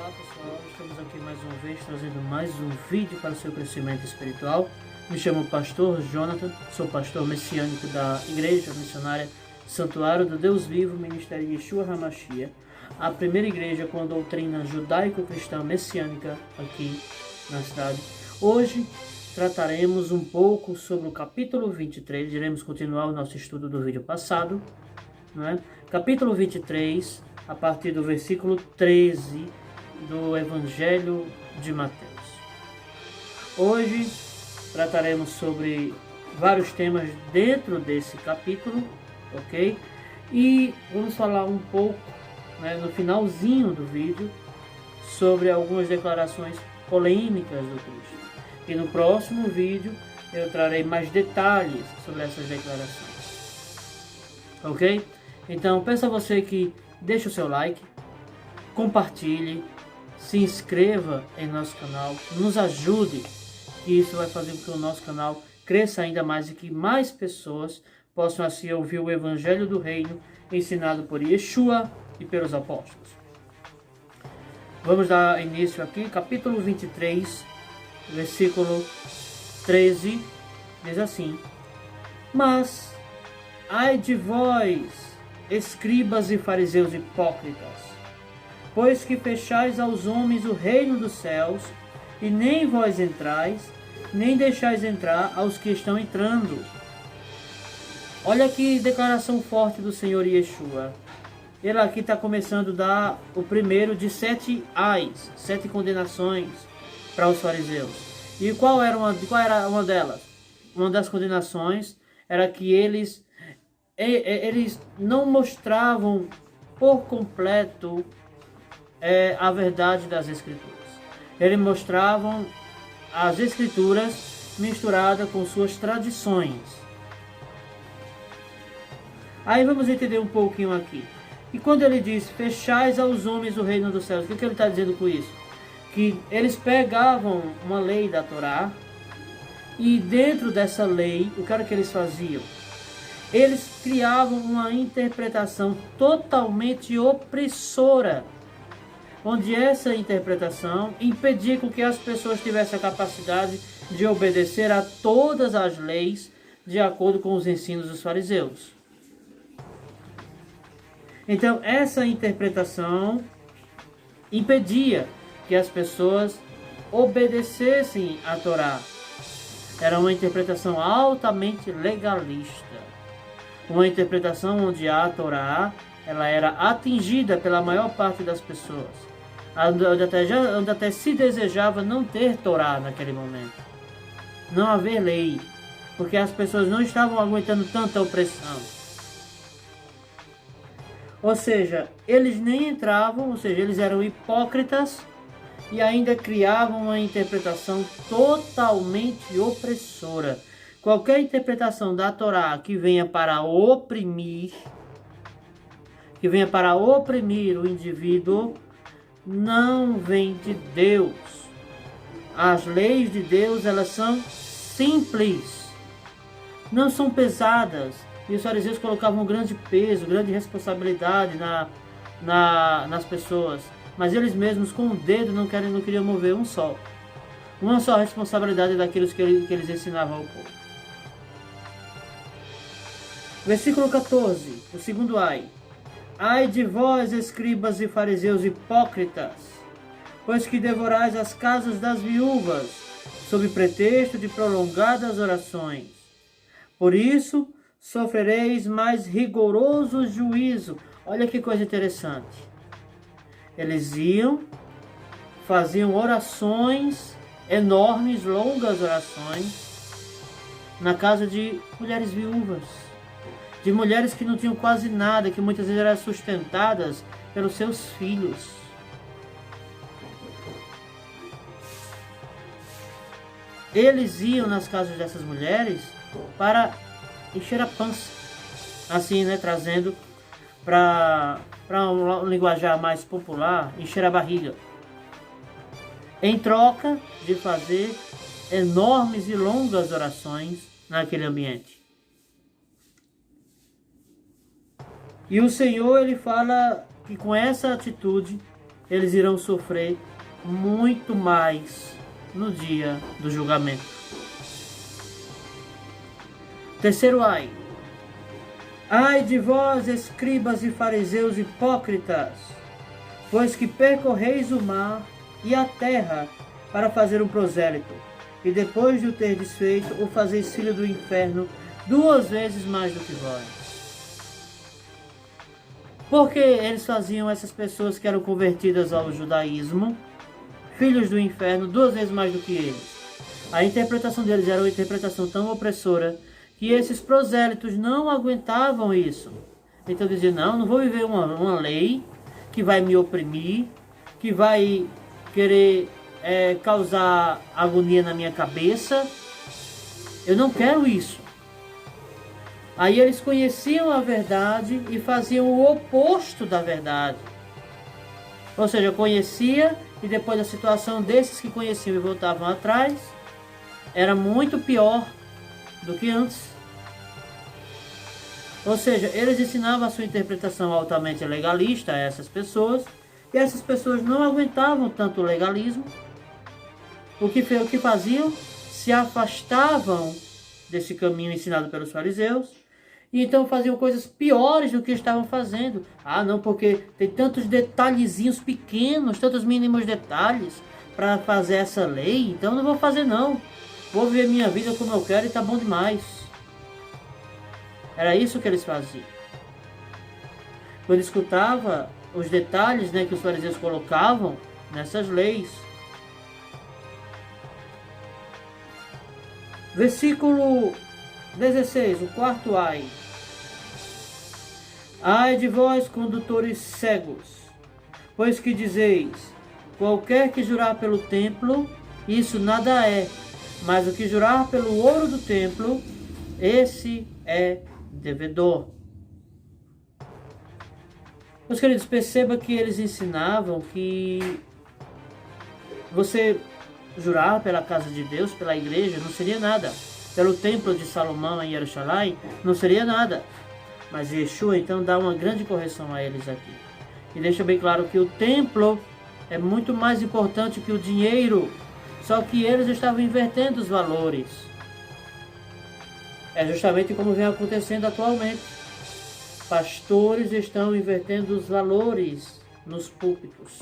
Olá pessoal, estamos aqui mais uma vez trazendo mais um vídeo para o seu crescimento espiritual. Me chamo Pastor Jonathan, sou pastor messiânico da Igreja Missionária Santuário do Deus Vivo, Ministério Yeshua HaMashiach, a primeira igreja com a doutrina judaico-cristã messiânica aqui na cidade. Hoje trataremos um pouco sobre o capítulo 23, iremos continuar o nosso estudo do vídeo passado, não é? Capítulo 23, a partir do versículo 13 do Evangelho de Mateus. Hoje trataremos sobre vários temas dentro desse capítulo, ok? E vamos falar um pouco, né, no finalzinho do vídeo, sobre algumas declarações polêmicas do Cristo. E no próximo vídeo eu trarei mais detalhes sobre essas declarações, ok? Então peço a você que deixe o seu like, compartilhe, se inscreva em nosso canal, nos ajude, que isso vai fazer com que o nosso canal cresça ainda mais e que mais pessoas possam assim ouvir o Evangelho do Reino ensinado por Yeshua e pelos apóstolos. Vamos dar início aqui, capítulo 23, versículo 13, diz assim: Mas, ai de vós, escribas e fariseus hipócritas, pois que fechais aos homens o reino dos céus, e nem vós entrais, nem deixais entrar aos que estão entrando. Olha que declaração forte do Senhor Yeshua. Ele aqui está começando a dar o primeiro de 7 ais, 7 condenações para os fariseus. E qual era uma delas? Uma das condenações era que eles não mostravam por completo a verdade das Escrituras. Eles mostravam as Escrituras misturadas com suas tradições. Aí vamos entender um pouquinho aqui. E quando ele diz, fechais aos homens o reino dos céus, o que ele está dizendo com isso? Que eles pegavam uma lei da Torá, e dentro dessa lei, o que era que eles faziam? Eles criavam uma interpretação totalmente opressora, onde essa interpretação impedia com que as pessoas tivessem a capacidade de obedecer a todas as leis de acordo com os ensinos dos fariseus. Então, essa interpretação impedia que as pessoas obedecessem a Torá. Era uma interpretação altamente legalista. Uma interpretação onde a Torá ela era atingida pela maior parte das pessoas. Onde até se desejava não ter Torá naquele momento. Não haver lei. Porque as pessoas não estavam aguentando tanta opressão. Ou seja, eles nem entravam, ou seja, eles eram hipócritas e ainda criavam uma interpretação totalmente opressora. Qualquer interpretação da Torá que venha para oprimir, o indivíduo, não vem de Deus. As leis de Deus, elas são simples, não são pesadas. E os fariseus colocavam um grande peso, grande responsabilidade nas pessoas. Mas eles mesmos, com o dedo, não queriam mover uma só responsabilidade daqueles que eles ensinavam ao povo. Versículo 14, o segundo ai. Ai de vós, escribas e fariseus hipócritas, pois que devorais as casas das viúvas, sob pretexto de prolongadas orações. Por isso, sofrereis mais rigoroso juízo. Olha que coisa interessante. Eles faziam orações enormes, longas orações, na casa de mulheres viúvas, de mulheres que não tinham quase nada, que muitas vezes eram sustentadas pelos seus filhos. Eles iam nas casas dessas mulheres para encher a pança, assim, né, trazendo para um linguajar mais popular, encher a barriga, em troca de fazer enormes e longas orações naquele ambiente. E o Senhor, ele fala que com essa atitude eles irão sofrer muito mais no dia do julgamento. Terceiro ai. Ai de vós, escribas e fariseus hipócritas, pois que percorreis o mar e a terra para fazer um prosélito, e depois de o ter desfeito, o fazeis filho do inferno 2 vezes mais do que vós. Porque eles faziam essas pessoas que eram convertidas ao judaísmo, filhos do inferno 2 vezes mais do que eles. A interpretação deles era uma interpretação tão opressora que esses prosélitos não aguentavam isso. Então diziam, não vou viver uma lei que vai me oprimir, que vai querer causar agonia na minha cabeça. Eu não quero isso. Aí eles conheciam a verdade e faziam o oposto da verdade. Ou seja, conhecia e depois da situação desses que conheciam e voltavam atrás, era muito pior do que antes. Ou seja, eles ensinavam a sua interpretação altamente legalista a essas pessoas, e essas pessoas não aguentavam tanto o legalismo. O que faziam? Se afastavam desse caminho ensinado pelos fariseus, e então faziam coisas piores do que estavam fazendo. Ah, não, porque tem tantos detalhezinhos pequenos, tantos mínimos detalhes para fazer essa lei, então não vou fazer não. Vou viver minha vida como eu quero e tá bom demais. Era isso que eles faziam. Quando escutava os detalhes, que os fariseus colocavam nessas leis. Versículo 16, o quarto ai. Ai de vós, condutores cegos, pois que dizeis, qualquer que jurar pelo templo, isso nada é, mas o que jurar pelo ouro do templo, esse é devedor. Meus queridos, perceba que eles ensinavam que você jurar pela casa de Deus, pela igreja, não seria nada. Pelo templo de Salomão em Jerusalém, não seria nada. Mas Yeshua então dá uma grande correção a eles aqui. E deixa bem claro que o templo é muito mais importante que o dinheiro. Só que eles estavam invertendo os valores. É justamente como vem acontecendo atualmente. Pastores estão invertendo os valores nos púlpitos,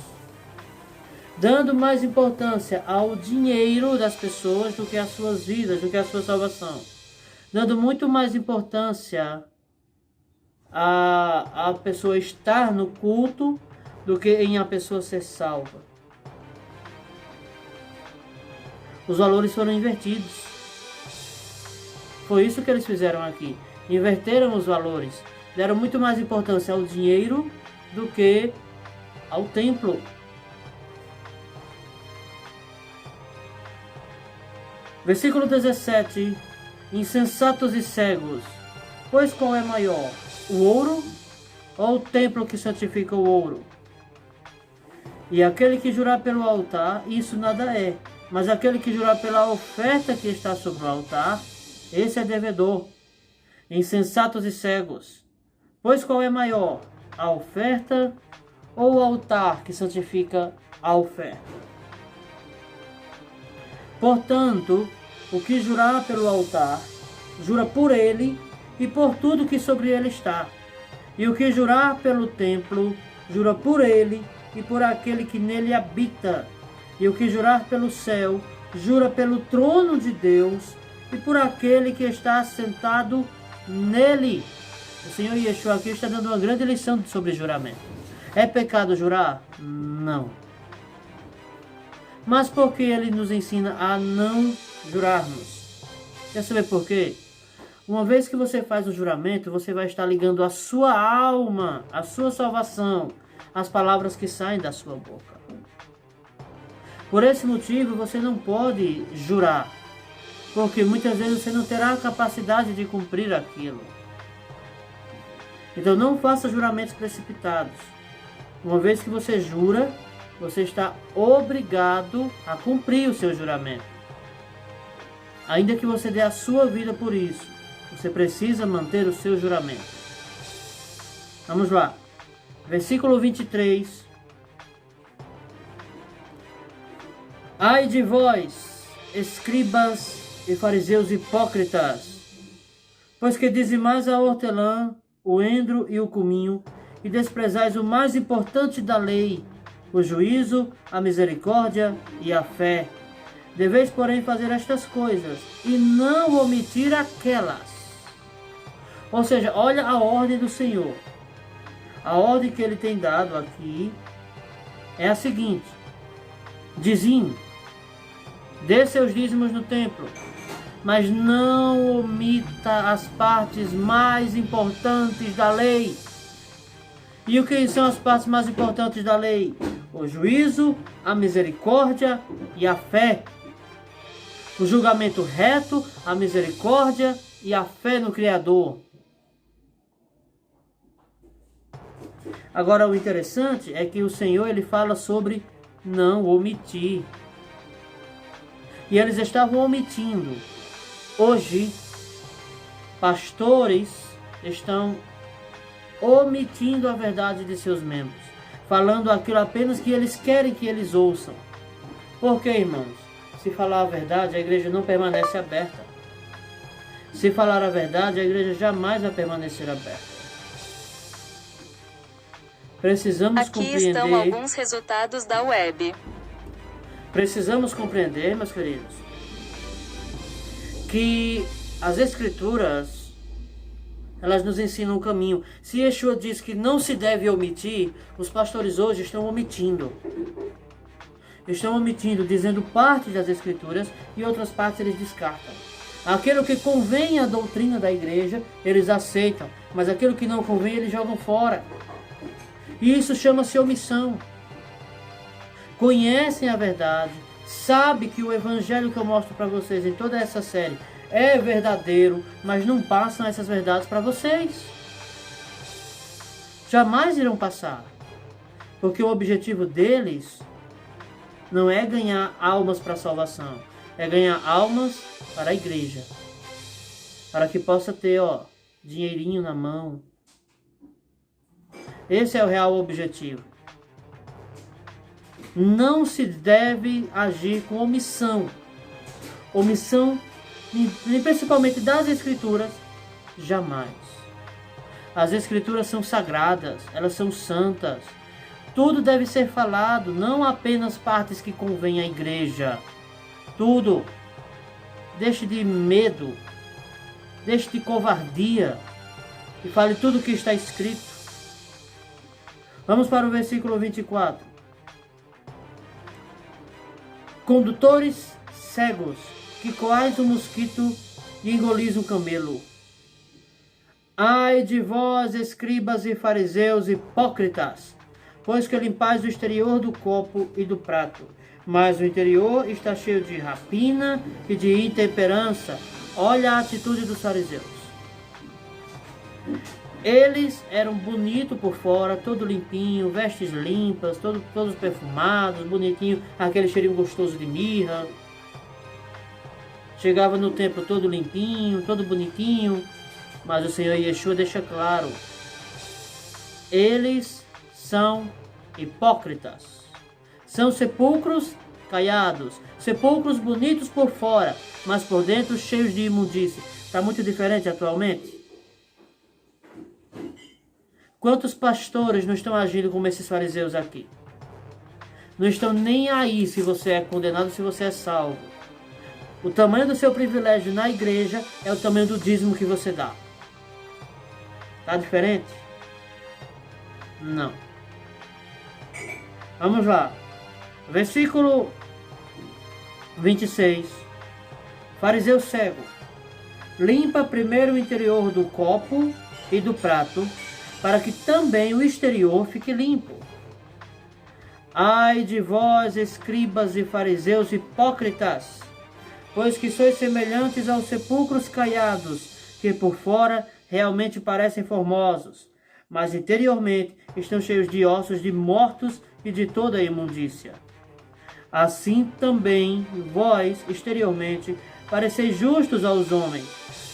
dando mais importância ao dinheiro das pessoas do que às suas vidas, do que à sua salvação. Dando muito mais importância a pessoa estar no culto do que em a pessoa ser salva. Os valores foram invertidos. Foi isso que eles fizeram aqui. Inverteram os valores. Deram muito mais importância ao dinheiro do que ao templo. Versículo 17. Insensatos e cegos, pois qual é maior, o ouro ou o templo que santifica o ouro? E aquele que jurar pelo altar, isso nada é, mas aquele que jurar pela oferta que está sobre o altar, esse é devedor. Insensatos e cegos, pois qual é maior, a oferta ou o altar que santifica a oferta? Portanto, o que jurar pelo altar, jura por ele e por tudo que sobre ele está. E o que jurar pelo templo, jura por ele e por aquele que nele habita. E o que jurar pelo céu, jura pelo trono de Deus e por aquele que está assentado nele. O Senhor Yeshua aqui está dando uma grande lição sobre juramento. É pecado jurar? Não. Mas por que ele nos ensina a não jurarmos? Quer saber por quê? Uma vez que você faz o juramento, você vai estar ligando a sua alma, a sua salvação, às palavras que saem da sua boca. Por esse motivo, você não pode jurar, porque muitas vezes você não terá a capacidade de cumprir aquilo. Então não faça juramentos precipitados. Uma vez que você jura, você está obrigado a cumprir o seu juramento. Ainda que você dê a sua vida por isso, você precisa manter o seu juramento. Vamos lá. Versículo 23. Ai de vós, escribas e fariseus hipócritas, pois que dizimais a hortelã, o endro e o cominho, e desprezais o mais importante da lei, o juízo, a misericórdia e a fé. Deveis, porém, fazer estas coisas, e não omitir aquelas. Ou seja, olha a ordem do Senhor. A ordem que Ele tem dado aqui é a seguinte: dizime, dê seus dízimos no templo, mas não omita as partes mais importantes da lei. E o que são as partes mais importantes da lei? O juízo, a misericórdia e a fé. O julgamento reto, a misericórdia e a fé no Criador. Agora, o interessante é que o Senhor ele fala sobre não omitir. E eles estavam omitindo. Hoje, pastores estão omitindo a verdade de seus membros, falando aquilo apenas que eles querem que eles ouçam. Por quê, irmãos? Se falar a verdade, a igreja não permanece aberta. Se falar a verdade, a igreja jamais vai permanecer aberta. Precisamos compreender. Aqui estão alguns resultados da web. Precisamos compreender, meus queridos, que as Escrituras, elas nos ensinam o caminho. Se Yeshua diz que não se deve omitir, os pastores hoje estão omitindo. Estão omitindo, dizendo parte das Escrituras e outras partes eles descartam. Aquilo que convém à doutrina da igreja, eles aceitam, mas aquilo que não convém, eles jogam fora. E isso chama-se omissão. Conhecem a verdade, sabem que o evangelho que eu mostro para vocês em toda essa série é verdadeiro, mas não passam essas verdades para vocês. Jamais irão passar, porque o objetivo deles não é ganhar almas para a salvação, é ganhar almas para a igreja, para que possa ter dinheirinho na mão. Esse é o real objetivo. Não se deve agir com omissão. Omissão, principalmente das Escrituras, jamais. As Escrituras são sagradas, elas são santas. Tudo deve ser falado, não apenas partes que convêm à igreja. Tudo. Deixe de medo, deixe de covardia e fale tudo o que está escrito. Vamos para o versículo 24. Condutores cegos, que coais um mosquito e engolis um camelo. Ai de vós, escribas e fariseus hipócritas, pois que limpais o exterior do copo e do prato, mas o interior está cheio de rapina e de intemperança. Olha a atitude dos fariseus. Eles eram bonitos por fora, todo limpinho, vestes limpas, todos perfumados, bonitinho, aquele cheirinho gostoso de mirra. Chegava no templo todo limpinho, todo bonitinho, mas o Senhor Yeshua deixa claro: eles são hipócritas. São sepulcros caiados, sepulcros bonitos por fora, mas por dentro cheios de imundície. Está muito diferente atualmente? Quantos pastores não estão agindo como esses fariseus aqui? Não estão nem aí se você é condenado, se você é salvo. O tamanho do seu privilégio na igreja é o tamanho do dízimo que você dá. Tá diferente? Não. Vamos lá. Versículo 26. Fariseu cego. Limpa primeiro o interior do copo e do prato, para que também o exterior fique limpo. Ai de vós, escribas e fariseus hipócritas, pois que sois semelhantes aos sepulcros caiados, que por fora realmente parecem formosos, mas interiormente estão cheios de ossos de mortos e de toda a imundícia. Assim também vós, exteriormente, pareceis justos aos homens,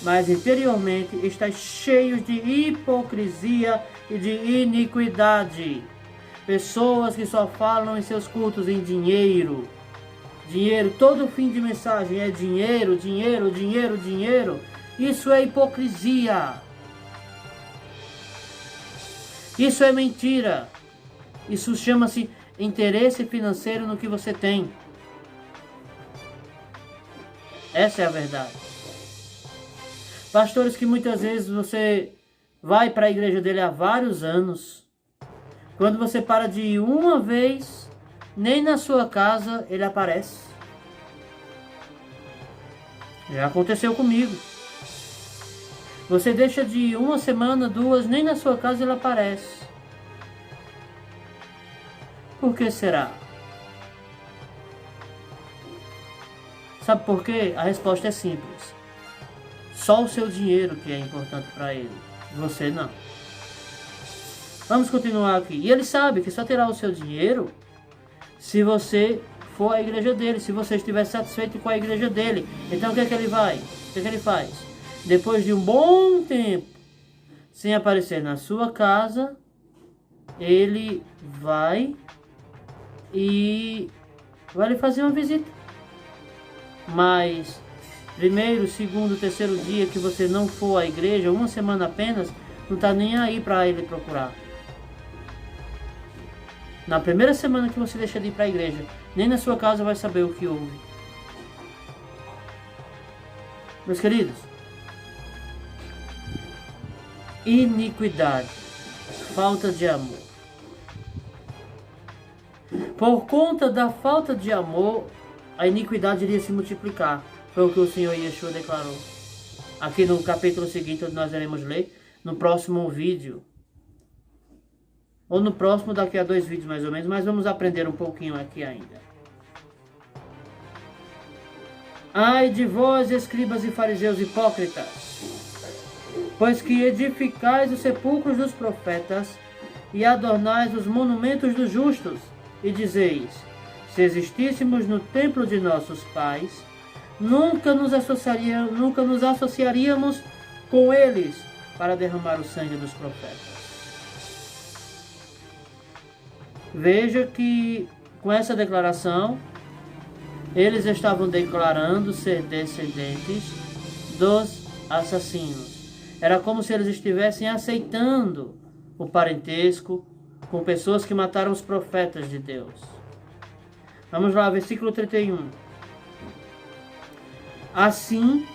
mas interiormente estáis cheios de hipocrisia e de iniquidade. Pessoas que só falam em seus cultos em dinheiro. Dinheiro, todo fim de mensagem é dinheiro, dinheiro, dinheiro, dinheiro. Isso é hipocrisia. Isso é mentira. Isso chama-se interesse financeiro no que você tem. Essa é a verdade. Pastores que muitas vezes você vai para a igreja dele há vários anos. Quando você para de ir uma vez, nem na sua casa ele aparece. Já aconteceu comigo. Você deixa de ir uma semana, duas, nem na sua casa ele aparece. Por que será? Sabe por quê? A resposta é simples. Só o seu dinheiro que é importante para ele. Você não. Vamos continuar aqui. E ele sabe que só terá o seu dinheiro se você for à igreja dele, se você estiver satisfeito com a igreja dele. Então o que é que ele vai? O que é que ele faz? Depois de um bom tempo sem aparecer na sua casa, ele vai e vai lhe fazer uma visita. Mas primeiro, segundo, terceiro dia que você não for à igreja, uma semana apenas, não está nem aí para ele procurar. Na primeira semana que você deixa de ir para a igreja, nem na sua casa vai saber o que houve. Meus queridos, iniquidade, falta de amor. Por conta da falta de amor, a iniquidade iria se multiplicar. Foi o que o Senhor Yeshua declarou. Aqui no capítulo seguinte, onde nós iremos ler, no próximo vídeo. Ou no próximo, daqui a 2 vídeos mais ou menos, mas vamos aprender um pouquinho aqui ainda. Ai de vós, escribas e fariseus hipócritas, pois que edificais os sepulcros dos profetas e adornais os monumentos dos justos, e dizeis, se existíssemos no templo de nossos pais, nunca nos associaríamos com eles para derramar o sangue dos profetas. Veja que com essa declaração, eles estavam declarando ser descendentes dos assassinos. Era como se eles estivessem aceitando o parentesco com pessoas que mataram os profetas de Deus. Vamos lá, versículo 31. Assim,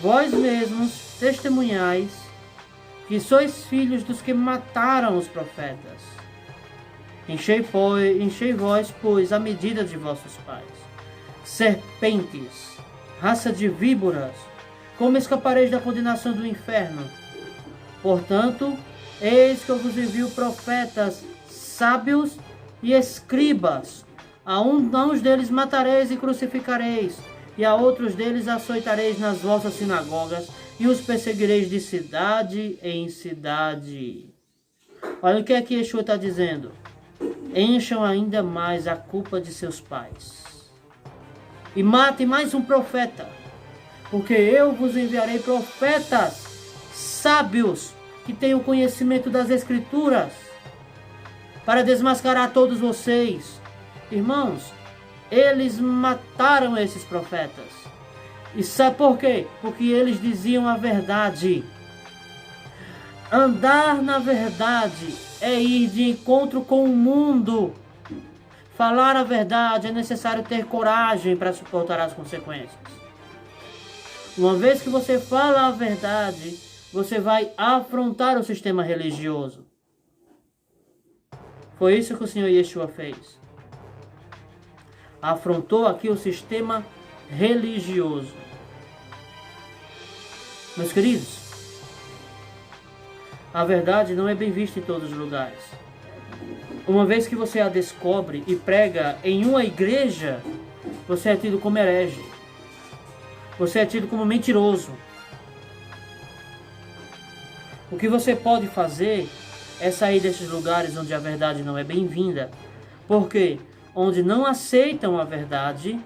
vós mesmos testemunhais que sois filhos dos que mataram os profetas. Enchei vós, pois, a medida de vossos pais. Serpentes, raça de víboras, como escapareis da condenação do inferno? Portanto, eis que eu vos envio profetas sábios e escribas. A uns deles matareis e crucificareis, e a outros deles açoitareis nas vossas sinagogas, e os perseguireis de cidade em cidade. Olha o que é que Yeshua está dizendo. Encham ainda mais a culpa de seus pais. E matem mais um profeta. Porque eu vos enviarei profetas sábios que tenham conhecimento das Escrituras para desmascarar todos vocês. Irmãos, eles mataram esses profetas. E sabe por quê? Porque eles diziam a verdade. Andar na verdade é ir de encontro com o mundo. Falar a verdade é necessário ter coragem para suportar as consequências. Uma vez que você fala a verdade, você vai afrontar o sistema religioso. Foi isso que o Senhor Yeshua fez. Afrontou aqui o sistema religioso. Meus queridos, a verdade não é bem vista em todos os lugares. Uma vez que você a descobre e prega em uma igreja, você é tido como herege. Você é tido como mentiroso. O que você pode fazer é sair desses lugares onde a verdade não é bem-vinda. Porque onde não aceitam a verdade,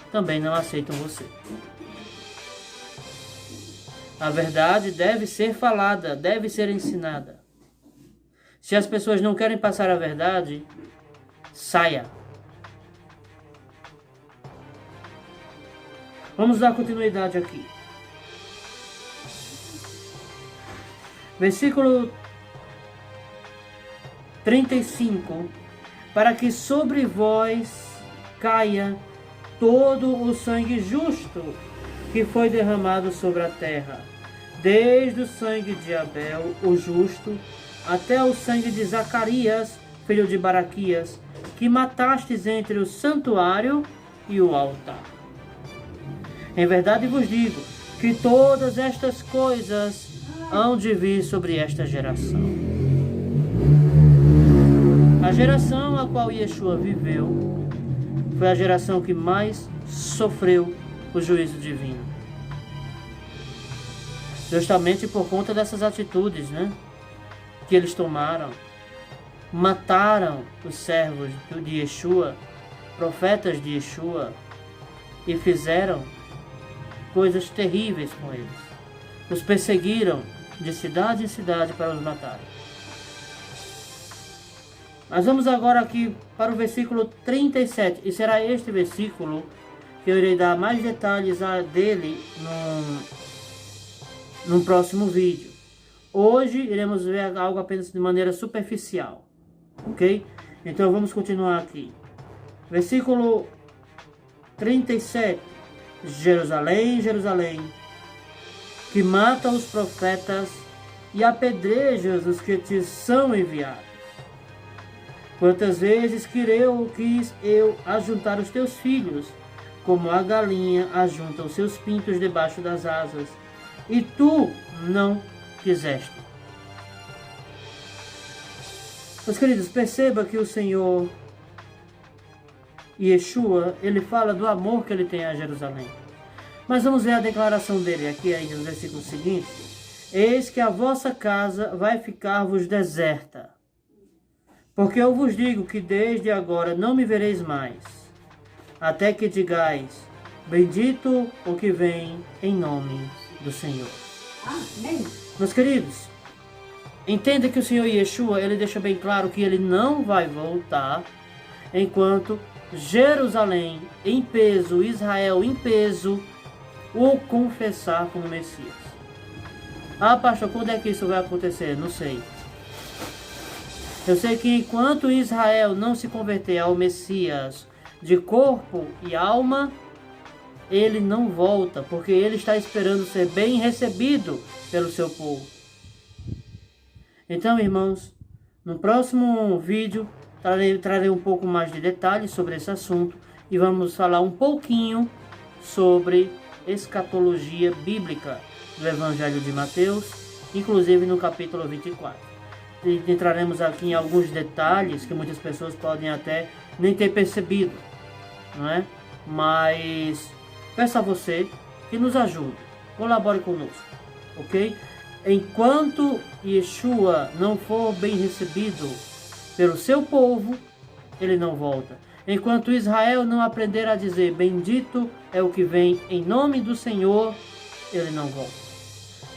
também não aceitam você. A verdade deve ser falada, deve ser ensinada. Se as pessoas não querem passar a verdade, saia. Vamos dar continuidade aqui. Versículo 35. Para que sobre vós caia todo o sangue justo que foi derramado sobre a terra, desde o sangue de Abel, o justo, até o sangue de Zacarias, filho de Baraquias, que matastes entre o santuário e o altar. Em verdade vos digo que todas estas coisas hão de vir sobre esta geração. A geração a qual Yeshua viveu foi a geração que mais sofreu o juízo divino. Justamente por conta dessas atitudes, que eles tomaram. Mataram os servos de Yeshua, profetas de Yeshua, e fizeram coisas terríveis com eles. Os perseguiram de cidade em cidade para os matarem. Mas vamos agora aqui para o versículo 37, e será este versículo que eu irei dar mais detalhes dele num próximo vídeo. Hoje iremos ver algo apenas de maneira superficial, ok? Então vamos continuar aqui. Versículo 37. Jerusalém, Jerusalém, que mata os profetas e apedrejas os que te são enviados. Quantas vezes quis eu ajuntar os teus filhos, como a galinha ajunta os seus pintos debaixo das asas, e tu não quiseste. Meus queridos, perceba que o Senhor Yeshua, ele fala do amor que ele tem a Jerusalém. Mas vamos ver a declaração dele aqui ainda no versículo seguinte. Eis que a vossa casa vai ficar-vos deserta, porque eu vos digo que desde agora não me vereis mais, até que digais, bendito o que vem em nome do Senhor. Amém. Meus queridos, entenda que o Senhor Yeshua, ele deixa bem claro que ele não vai voltar enquanto Jerusalém em peso, Israel em peso, o confessar como Messias. Ah, pastor, quando é que isso vai acontecer? Não sei. Eu sei que enquanto Israel não se converter ao Messias de corpo e alma, ele não volta, porque ele está esperando ser bem recebido pelo seu povo. Então, irmãos, no próximo vídeo trarei um pouco mais de detalhes sobre esse assunto e vamos falar um pouquinho sobre escatologia bíblica do Evangelho de Mateus, inclusive no capítulo 24. E entraremos aqui em alguns detalhes que muitas pessoas podem até nem ter percebido, não é? Mas peço a você que nos ajude, colabore conosco, ok? Enquanto Yeshua não for bem recebido pelo seu povo, ele não volta. Enquanto Israel não aprender a dizer bendito é o que vem em nome do Senhor, ele não volta.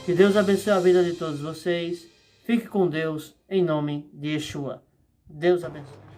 Que Deus abençoe a vida de todos vocês. Fique com Deus em nome de Yeshua. Deus abençoe.